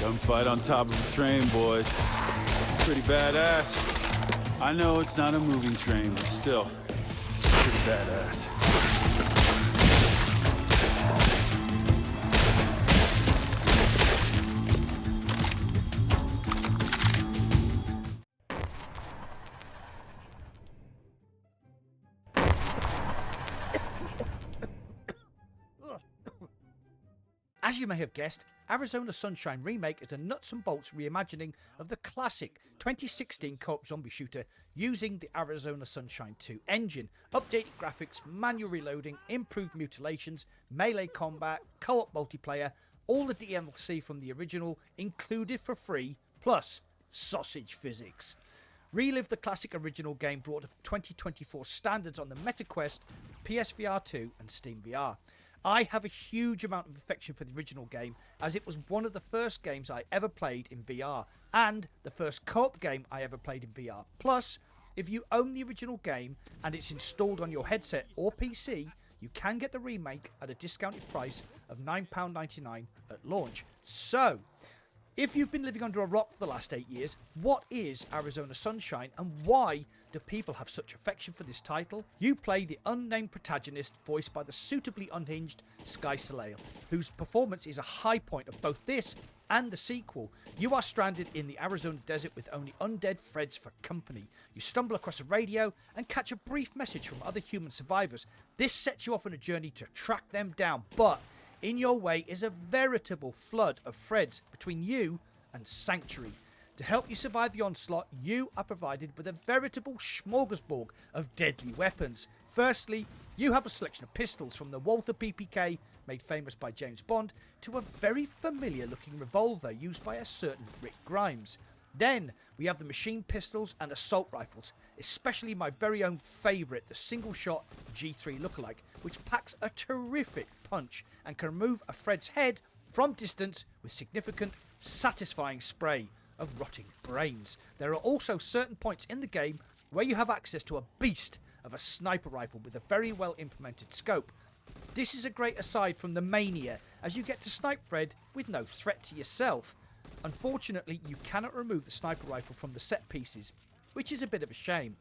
Gunfight on top of a train, boys. Pretty badass. I know it's not a moving train, but still, pretty badass. As you may have guessed, Arizona Sunshine Remake is a nuts and bolts reimagining of the classic 2016 co-op zombie shooter using the Arizona Sunshine 2 engine, updated graphics, manual reloading, improved mutilations, melee combat, co-op multiplayer, all the DLC from the original included for free, plus sausage physics. Relive the classic original game brought to 2024 standards on the MetaQuest, PSVR 2 and Steam VR. I have a huge amount of affection for the original game, as it was one of the first games I ever played in VR, and the first co-op game I ever played in VR. Plus, if you own the original game and it's installed on your headset or PC, you can get the remake at a discounted price of £9.99 at launch. So, if you've been living under a rock for the last 8 years, what is Arizona Sunshine and why do people have such affection for this title? You play the unnamed protagonist voiced by the suitably unhinged Sky Soleil, whose performance is a high point of both this and the sequel. You are stranded in the Arizona desert with only undead Freds for company. You stumble across a radio and catch a brief message from other human survivors. This sets you off on a journey to track them down, but in your way is a veritable flood of Freds between you and Sanctuary. To help you survive the onslaught, you are provided with a veritable smorgasbord of deadly weapons. Firstly, you have a selection of pistols, from the Walther PPK, made famous by James Bond, to a very familiar looking revolver used by a certain Rick Grimes. Then we have the machine pistols and assault rifles, especially my very own favourite, the single shot G3 lookalike, which packs a terrific punch and can remove a Fred's head from distance with significant, satisfying spray of rotting brains. There are also certain points in the game where you have access to a beast of a sniper rifle with a very well implemented scope. This is a great aside from the mania, as you get to snipe Fred with no threat to yourself. Unfortunately, you cannot remove the sniper rifle from the set pieces, which is a bit of a shame.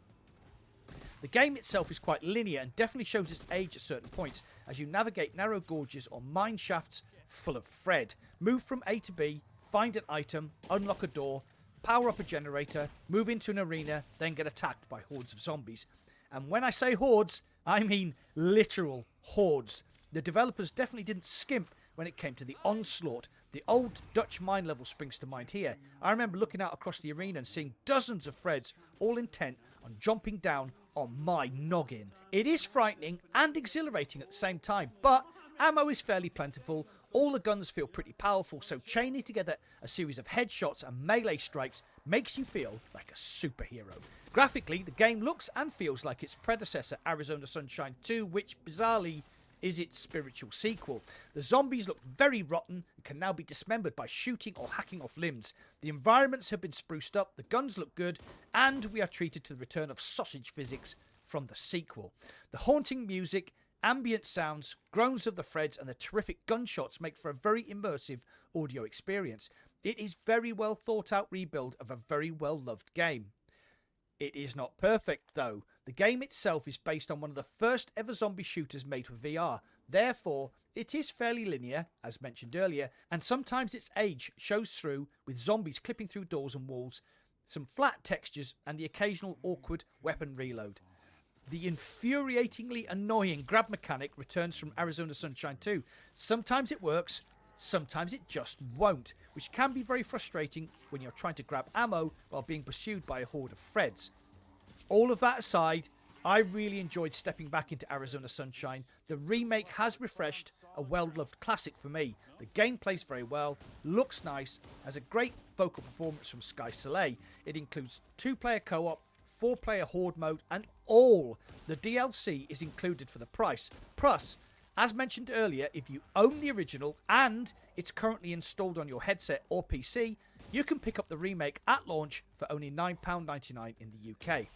The game itself is quite linear and definitely shows its age at certain points as you navigate narrow gorges or mine shafts full of Fred. Move from A to B, find an item, unlock a door, power up a generator, move into an arena, then get attacked by hordes of zombies. And when I say hordes, I mean literal hordes. The developers definitely didn't skimp when it came to the onslaught. The old Dutch mine level springs to mind here. I remember looking out across the arena and seeing dozens of Freds, all intent on jumping down on my noggin. It is frightening and exhilarating at the same time, but ammo is fairly plentiful. All the guns feel pretty powerful, so chaining together a series of headshots and melee strikes makes you feel like a superhero. Graphically, the game looks and feels like its predecessor, Arizona Sunshine 2, which bizarrely is its spiritual sequel. The zombies look very rotten and can now be dismembered by shooting or hacking off limbs. The environments have been spruced up, the guns look good, and we are treated to the return of sausage physics from the sequel. The haunting music, ambient sounds, groans of the Freds, and the terrific gunshots make for a very immersive audio experience. It is very well thought out rebuild of a very well loved game. It is not perfect though. The game itself is based on one of the first ever zombie shooters made for VR. Therefore, it is fairly linear, as mentioned earlier, and sometimes its age shows through with zombies clipping through doors and walls, some flat textures, and the occasional awkward weapon reload. The infuriatingly annoying grab mechanic returns from Arizona Sunshine 2. Sometimes it works, sometimes it just won't, which can be very frustrating when you're trying to grab ammo while being pursued by a horde of Freds. All of that aside, I really enjoyed stepping back into Arizona Sunshine. The remake has refreshed a well-loved classic for me. The game plays very well, looks nice, has a great vocal performance from Sky Soleil. It includes 2-player co-op, 4-player horde mode, and all the DLC is included for the price. Plus, as mentioned earlier, if you own the original and it's currently installed on your headset or PC, you can pick up the remake at launch for only £9.99 in the UK.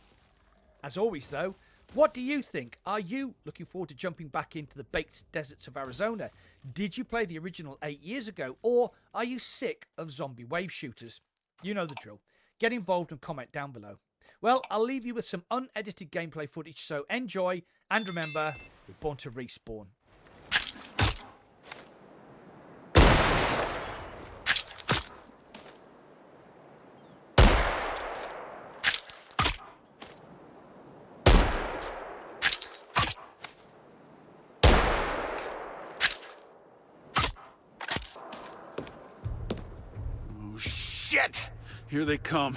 As always though, What do you think? Are you looking forward to jumping back into the baked deserts of Arizona? Did you play the original 8 years ago, or are you sick of zombie wave shooters? You know the drill. Get involved and comment down below. Well, I'll leave you with some unedited gameplay footage, so enjoy, and remember, we're born to respawn. Oh, shit! Here they come.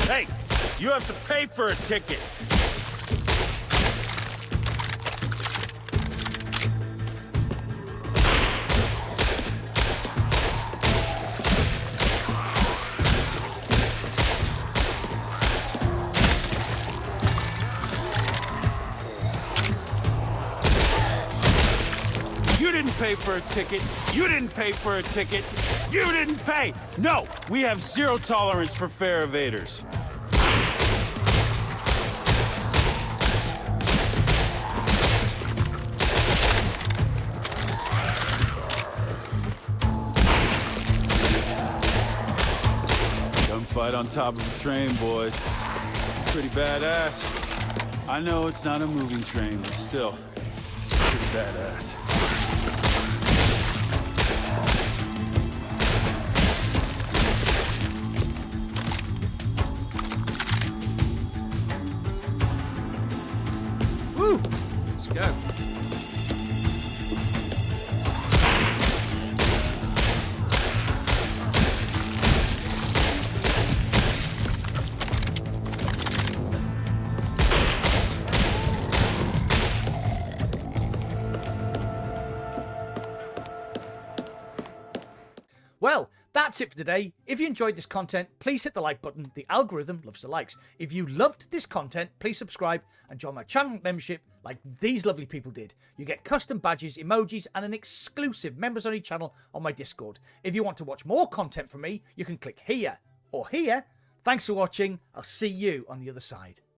Hey, you have to pay for a ticket. You didn't pay for a ticket. You didn't pay for a ticket. You didn't pay. No, we have zero tolerance for fare evaders. Gunfight on top of a train, boys. Pretty badass. I know it's not a moving train, but still, pretty badass. Woo! Let's go. Well, that's it for today. If you enjoyed this content, please hit the like button. The algorithm loves the likes. If you loved this content, please subscribe and join my channel membership like these lovely people did. You get custom badges, emojis, and an exclusive members-only channel on my Discord. If you want to watch more content from me, you can click here or here. Thanks for watching. I'll see you on the other side.